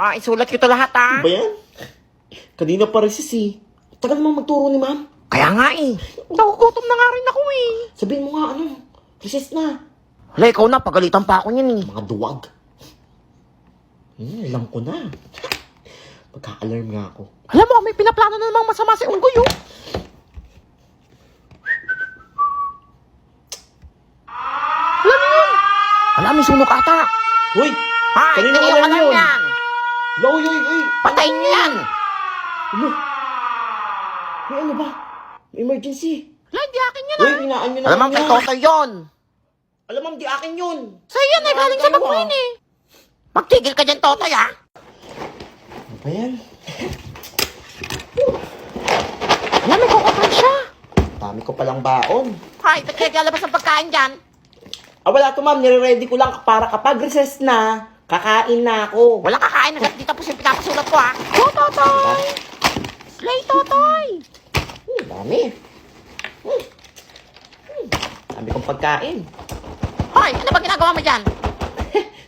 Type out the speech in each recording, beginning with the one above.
Isulat ko ito lahat, Ano ba yan? Kanina pa rin sis. Tagal mo magturo ni ma'am. Kaya nga eh. Nagugutom na nga rin ako eh. Sabihin mo nga recess na. Hala, ikaw na. Pagalitan pa ako niyan eh. Mga duwag. Alam ko na. Magka-alarm nga ako. Alam mo, may pinaplano na namang masama si Unggoy oh. Alam mo yun? Alam, may sunog ata. Hoy! Hay, Kanina tingin alarm yung alarm yun. yan. Uy! Patayin niyo yan. Ano? May ano ba? May emergency. Hala, hindi akin yan Uy, ah. hinaan nyo na Alam mo, lang kay yan. Toto yun. Alam mo, di akin yun. Sa'yo yan eh, galing sa McQueen eh. Magtigil ka dyan, Totoy ah. Ano ba yan? Alam, may kukupan siya. Dami ko palang baon. Hay, ba't kaya lalabas ang pagkain dyan? Wala to ma'am, nire-ready ko lang para kapag recess na, kakain na ako. Walang kakain hanggat di tapos yung pinapasulat ko ah. Oh, Totoy! Slay, Totoy! Dami. Dami kong pagkain. Hoy, ano ba ginagawa mo dyan?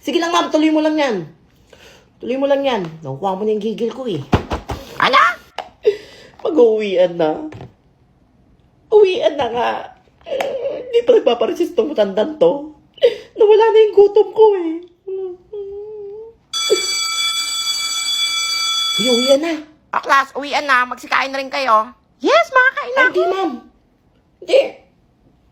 Sige lang ma'am, tuloy mo lang yan. Tuloy mo lang yan. Nakuha mo na yung gigil ko eh. Ala? Mag-uwian na. Uwian na nga. Hindi pa nagpaparesist tong matandang to. Nawala na yung gutom ko eh. Uwian na. Class, uwian na. Magsikain na rin kayo. Yes, makakain na. Hindi ma'am. Hindi.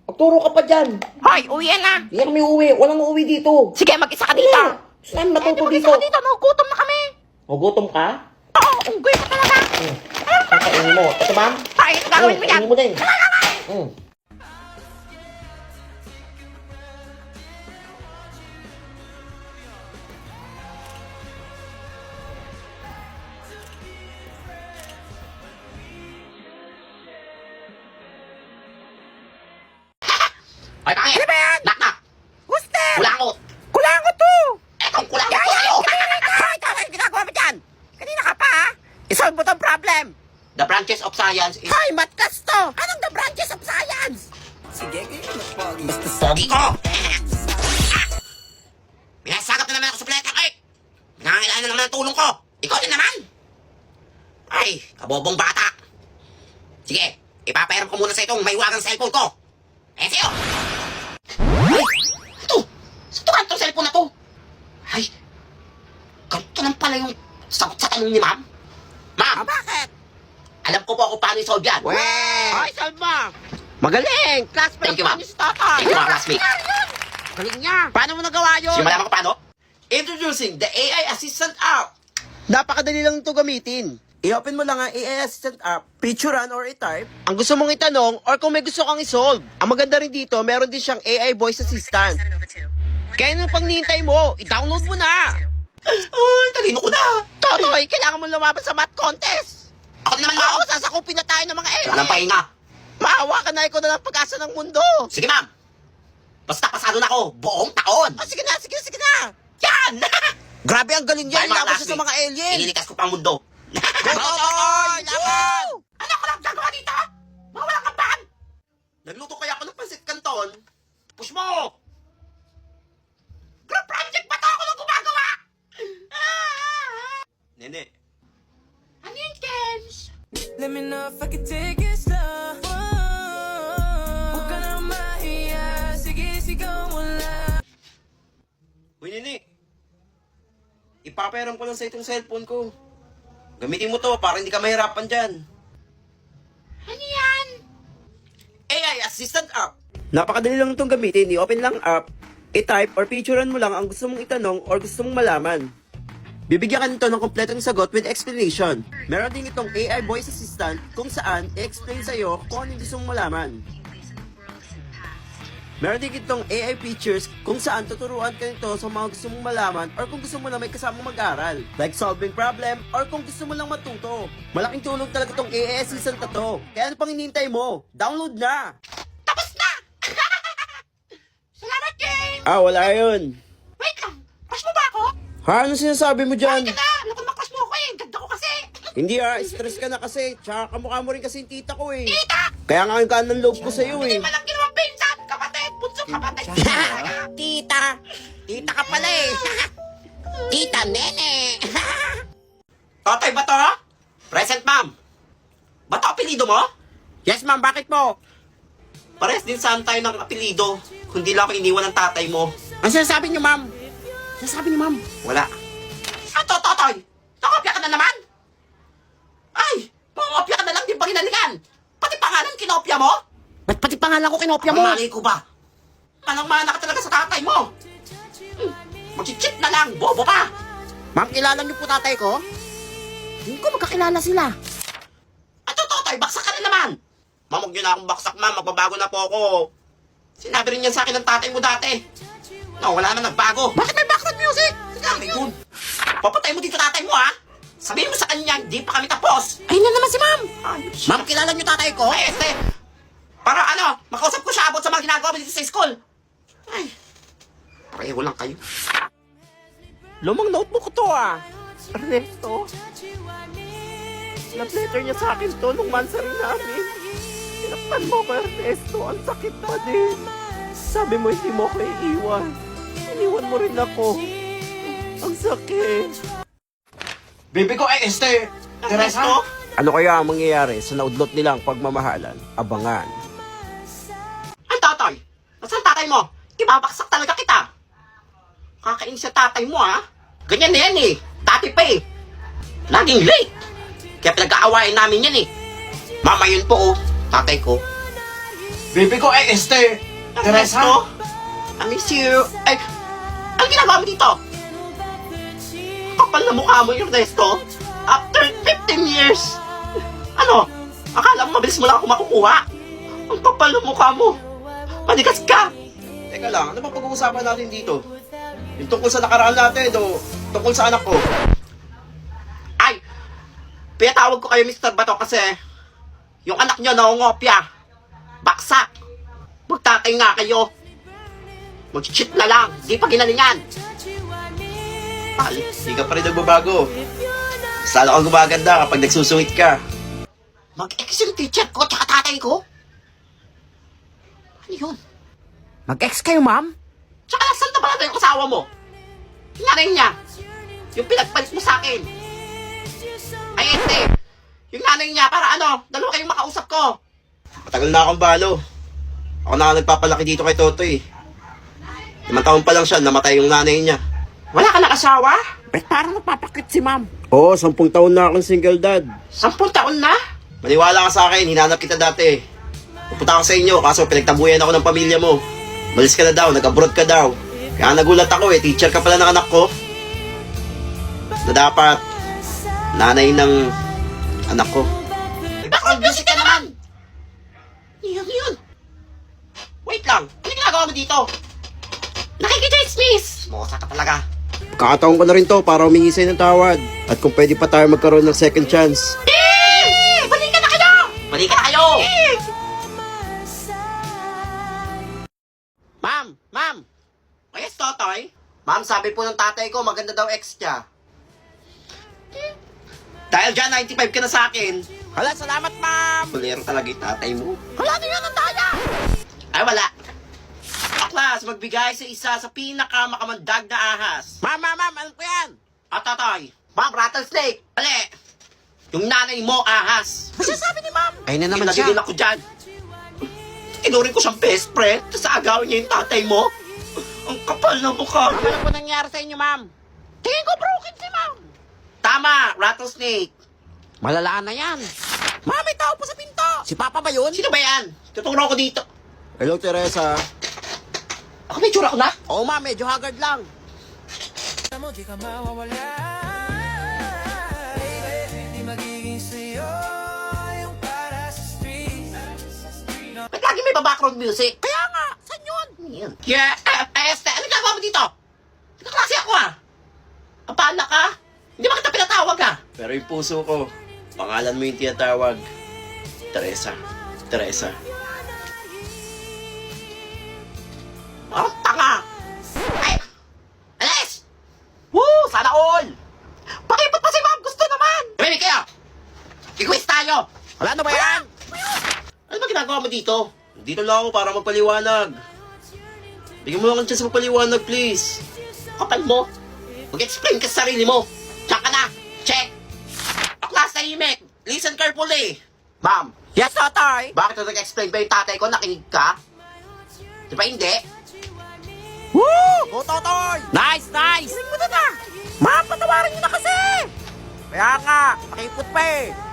Magturo ka pa dyan. Hoy, uwian na. Hindi kami uuwi. Walang uuwi dito. Sige, mag-isa ka dito. Gusto namin matuto Mag-isa dito. ka dito. Nagugutom na kami. Magutom ka? Oo, unggoy ka talaga. Kakainin mo. Ito ma'am. Hoy, ano gagawin mo yan? Kainin mo din. Ay, pangit. Ano ba yan? Knock. Who's there? Kulangot. Kulangot to! Etong kulangot ko sa'yo. Ay, tama yung ginagawa mo dyan! Kanina ka pa, ha? Isolve mo tong problem! The branches of science is... Hoy, matkas to! Anong the branches of science? Sige, basta Pogi ko! Pinasagap na naman ako sa planeta, Kurt! Nangangailangan na naman ng tulong ko! Ikaw din naman! Ay, kabobong bata! Sige, ipapairam ko muna sa itong may wagang cellphone ko! Ayan sa'yo! Ay, ito! Saan to itong cellphone na to? Ay, ganito lang pala yung sagot sa tanong ni ma'am. Ma'am, bakit? alam ko po kung paano i-solve yan. Hoy, solve mo! Magaling! Classmate Thank you, ma'am. ni si Totoy! Thank you, mga classmate. Galing niya! Paano mo nagawa yun? Sige, malaman ko paano? Introducing the AI Assistant app. Napakadali lang ito gamitin. I-open mo lang ang AI Assistant app, picturean or i-type ang gusto mong itanong or kung may gusto kang isolve. Ang maganda rin dito, meron din siyang AI voice assistant. Kaya nung pang nihintay mo, i-download mo na. Ay, talino ko na. Totoy, kailangan mo lumaban sa math contest! Ako naman, ma'am. Oo, sasakupin na tayo ng mga Wala nang pahinga. Maawa ka na, ikaw na ng pag-asa ng mundo! Sige, ma'am. Basta pasado na ako buong taon. Oh, sige na! Yan! Grabe ang galing Bye, niya, mga laban siya sa classmates. mga alien. Inilikas ko pang mundo. Go, Totoy! Laban! Ano ko lang gagawa dito? Mga walang kampahan. Nagluto kaya ako ng pansit canton. Push mo! Group project ba to ako lang gumagawa? Nene. Ano yung Kems? Let me know if I can take it slow. Huwag ka na mahiya. Sige, sigaw mo lang. Uy, Nene. Ipapairam ko lang sa itong cellphone ko. Gamitin mo to para hindi ka mahirapan dyan. Ano yan? AI Assistant app. Napakadali lang itong gamitin. I-open lang app, i-type or picturean mo lang ang gusto mong itanong or gusto mong malaman. Bibigyan ka nito ng kompletong sagot with explanation. Meron din itong AI voice assistant kung saan i-explain sa'yo kung ano yung gusto mong malaman. Meron din itong AI features kung saan tuturuan ka nito sa mga gusto mong malaman or kung gusto mo lang may kasamang mag-aral. Like solving problem or kung gusto mo lang matuto. Malaking tulong talaga itong AI assistant na to. Kaya ano pang hinihintay mo? Download na! Tapos na! Salamat, James! Wala yun. Wait lang. Crush mo ba ako? Ha? Ano sinasabi mo dyan? Ay, ka! Ano kung makrush mo ako eh? Ganda ko kasi! Hindi stress ka na kasi. Tsaka kamukha mo rin kasi yung tita ko eh. Tita! Kaya nga yung kanan loob ko sa'yo Hindi eh. malaki naman pinsan! Kapatid! Bunso kapatid! Tita! Tita ka pala eh! Tita Nene! Totoy ba to? Present, ma'am. Ba to apelido mo? Yes, ma'am. Bakit po? Pares din saan tayo ng apelido. Kundi lang ako iniwan ng tatay mo. Ang sinasabi niyo, ma'am? Sinasabi niyo, ma'am? Wala. Ato, Totoy! Nakopya ka na naman? Ay! Pangopya ka na lang, di ba ginalingan? Pati pangalan kinopya mo? Ba't pati pangalan ko kinopya mo? Mali ko ba? Manang-mana ka talaga sa tatay mo. Mag-cheat na lang, bobo ka. Ma'am, kilala niyo po tatay ko? Hindi ko magkakilala sila. Ato, Totoy, baksak ka na naman. Ma'am, huwag niyo na akong baksak, ma'am. Magbabago na po ako. Sinabi rin yan sa akin ng tatay mo dati. No, wala na nagbago. Bakit may background music? Very good. Papatay mo dito tatay mo, ha? Sabihin mo sa kanya, hindi pa kami tapos. Ayun na naman si ma'am. Ayos. Ma'am, kilala niyo tatay ko? Ay, para ano, makausap ko siya abot sa mga ginagawa mo dito sa school. Ay, pareho lang kayo. Lumang notebook ko to ah. Ernesto. Love letter niya sa akin to nung mansari namin. Sinaktan mo ko, Ernesto. Ang sakit pa din. Sabi mo hindi mo ako iiwan. Iniwan mo rin ako. Ang sakit. Baby ko, ay, Ernesto? Ano kaya ang mangyayari sa naudlot nilang pagmamahalan? Abangan. Ang tatay? Nasaan tatay mo? Ibabaksak talaga kita. Kakainis sa tatay mo, ha? Ganyan na yan, eh. Dati pa, eh. Laging late. Kaya pinag-aawayan namin yan, eh. Mama, yun po, oh. Tatay ko. Baby ko, ay, Ernesto? I miss you. Ay, ano ginagawa mo dito? Kapal na mukha mo, Ernesto. After 15 years. Ano? Akala mo mabilis mo lang ako makukuha? Ang kapal na mukha mo. Manigas ka. Teka lang, ano ba pag-uusapan natin dito? Yung tungkol sa nakaraan natin o tungkol sa anak ko? Ay, pinatawag ko kayo, Mr. Bato, kasi yung anak nyo naungopya. Baksak. Magtatay nga kayo. Mag-cheat na lang. Di pa ginalingan. Hindi ka pa rin nagbabago. Sala kang gumaganda kapag nagsusungit ka. Mag-ex yung teacher ko tsaka tatay ko? Ano yun? Mag-ex kayo, ma'am? Tsaka saan na pala yung asawa mo? Yung nanay niya. Yung pinagpalit mo sa akin. Ay, ente. Yung nanay niya, para ano? Dalawa kayong makausap ko. Matagal na akong balo. Ako na ang nagpapalaki dito kay Totoy. 5 taon pa lang siya, namatay yung nanay niya. Wala ka na asawa? Ba't parang napapakit si ma'am? Oo, 10 taon na akong single dad. 10 taon na? Maniwala ka sa akin, hinanap kita dati. Pupunta ako sa inyo, kaso pinagtabuyan ako ng pamilya mo. Malis ka na daw, nag-abroad ka daw. Kaya nagulat ako eh, teacher ka pala ng anak ko. Na dapat, nanay ng anak ko. Background music ka naman! Yun. Wait lang, ano ginagawa mo dito? Nakikita-dismiss! Mosa ka talaga. Kakataon ko na rin to para humingi sa'yo ng tawad. At kung pwede pa tayo magkaroon ng second chance. Balikan na kayo! Balikan na kayo! Ma'am! Yes, Totoy? Ma'am, sabi po ng tatay ko, maganda daw ex niya. Dahil dyan, 95 ka na sa akin. Hala, salamat ma'am! Kulero talaga yung tatay mo. Hala, ano yan ang daya? Ay, wala. Aklas, magbigay sa isa sa pinakamakamandag na ahas. Ma'am, ano po yan? At Totoy, Ma'am, rattlesnake. Ali, yung nanay mo, ahas. Ano sabi ni ma'am? Ay na naman Nagigil siya. ako dyan. Tinurin ko siyang best friend, tapos agawin niya yung tatay mo. Ang kapal na mukha. Ano po nangyari sa inyo, ma'am? Tingin ko broken si ma'am. Tama, rattlesnake. Malalaan na yan. Ma'am, may tao po sa pinto. Si Papa ba yun? Sino ba yan? Tuturo ko dito. Hello, Teresa. Ako may tsura ko na. Oo, ma'am, medyo haggard lang. Alam mo, di ka mawawala. Di magiging sa'yo yung para sa street. Ba't lagi may background music? Kaya nga, saan yun? Yan. Yeah, ano ginagawa mo dito? Nagkaklase ako ah. Abala ka? Hindi ba kita pinatawag ah? Pero yung puso ko, pangalan mo yung tinatawag. Teresa. Parang tanga. Ay! Alis! Woo! Sana all! Pakipot pa si ma'am! Gusto naman! Tumimik kayo! I-quiz tayo! Wala na ba yan? Ano ba ginagawa mo dito? Dito lang ako para magpaliwanag. Bigyan mo lang ang chance magpaliwanag, please. Kapal mo! Mag-explain ka sa sarili mo! Diyan ka na! Check! listen carefully. Ma'am, Yes, tatay! bakit ito nag-explain ba yung tatay ko? Nakinig ka? Di ba hindi? Woo! Go, tatay! Nice, nice! Ma'am, patawarin niyo na kasi! Kaya nga, pakipot pa eh.